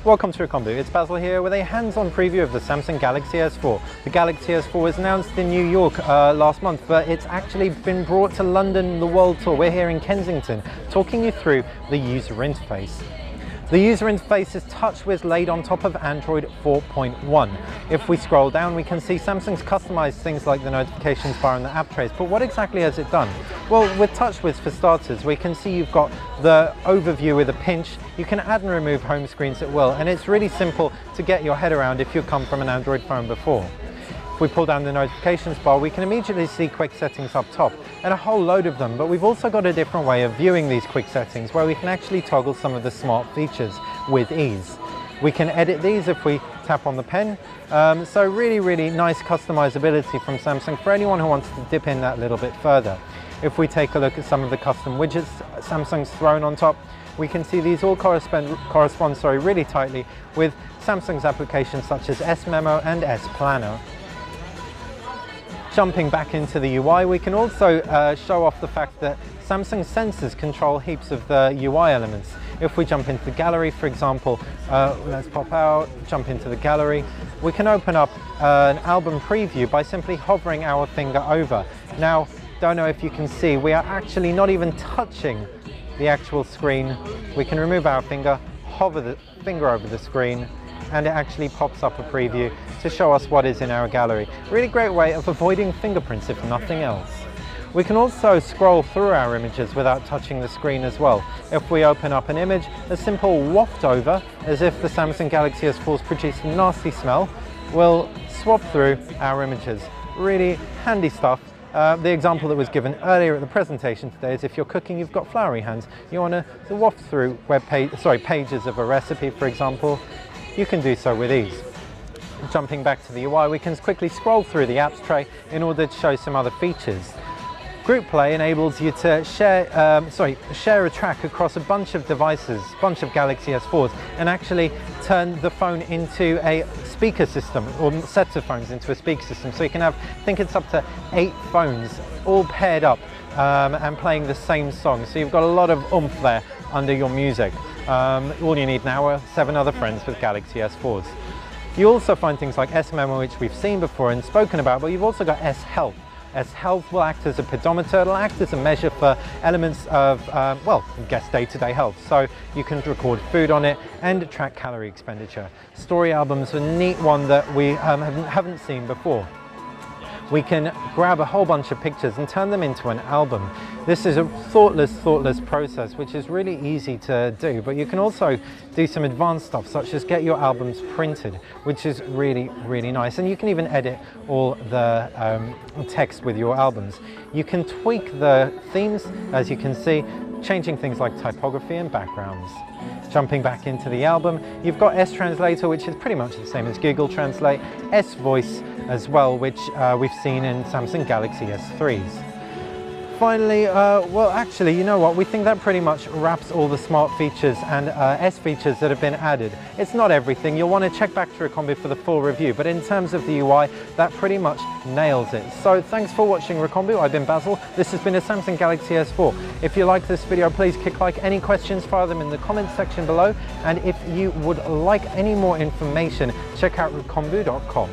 Welcome to Recombu. It's Basil here with a hands-on preview of the Samsung Galaxy S4. The Galaxy S4 was announced in New York last month, but it's actually been brought to London, the World Tour. We're here in Kensington, talking you through the user interface. The user interface is TouchWiz laid on top of Android 4.1. If we scroll down, we can see Samsung's customized things like the notifications bar and the app trays, but what exactly has it done? Well, with TouchWiz for starters, we can see you've got the overview with a pinch. You can add and remove home screens at will, and it's really simple to get your head around if you've come from an Android phone before. If we pull down the notifications bar, we can immediately see quick settings up top, and a whole load of them, but we've also got a different way of viewing these quick settings where we can actually toggle some of the smart features with ease. We can edit these if we tap on the pen, so really nice customizability from Samsung for anyone who wants to dip in that little bit further. If we take a look at some of the custom widgets Samsung's thrown on top, we can see these all correspond really tightly with Samsung's applications such as S-Memo and S-Planner. Jumping back into the UI, we can also show off the fact that Samsung sensors control heaps of the UI elements. If we jump into the gallery, for example, let's pop out, jump into the gallery, we can open up an album preview by simply hovering our finger over. Now, don't know if you can see, we are actually not even touching the actual screen. We can remove our finger, hover the finger over the screen, and it actually pops up a preview to show us what is in our gallery. Really great way of avoiding fingerprints if nothing else. We can also scroll through our images without touching the screen as well. If we open up an image, a simple waft over, as if the Samsung Galaxy S4's produced a nasty smell, will swap through our images. Really handy stuff. The example that was given earlier at the presentation today is if you're cooking, you've got floury hands, you want to waft through pages of a recipe, for example, you can do so with ease. Jumping back to the UI, we can quickly scroll through the apps tray in order to show some other features. Group Play enables you to share a track across a bunch of devices, bunch of Galaxy S4s, and actually turn the phone into a speaker system, or sets of phones into a speaker system. So you can have, I think it's up to 8 phones all paired up and playing the same song. So you've got a lot of oomph there under your music. All you need now are 7 other friends with Galaxy S4s. You also find things like S-Memo, which we've seen before and spoken about, but you've also got S-Health. S-Health will act as a pedometer, it'll act as a measure for elements of, day-to-day health. So you can record food on it and track calorie expenditure. Story albums are a neat one that we haven't seen before. We can grab a whole bunch of pictures and turn them into an album. This is a thoughtless process, which is really easy to do, but you can also do some advanced stuff, such as get your albums printed, which is really nice. And you can even edit all the text with your albums. You can tweak the themes, as you can see, changing things like typography and backgrounds. Jumping back into the album, you've got S-Translator, which is pretty much the same as Google Translate, S-Voice as well, which we've seen in Samsung Galaxy S3s. Finally, well actually, you know what, we think that pretty much wraps all the smart features and S features that have been added. It's not everything, you'll want to check back to Recombu for the full review, but in terms of the UI, that pretty much nails it. So thanks for watching Recombu, I've been Basil, this has been a Samsung Galaxy S4. If you liked this video, please click like. Any questions, fire them in the comments section below, and if you would like any more information, check out recombu.com.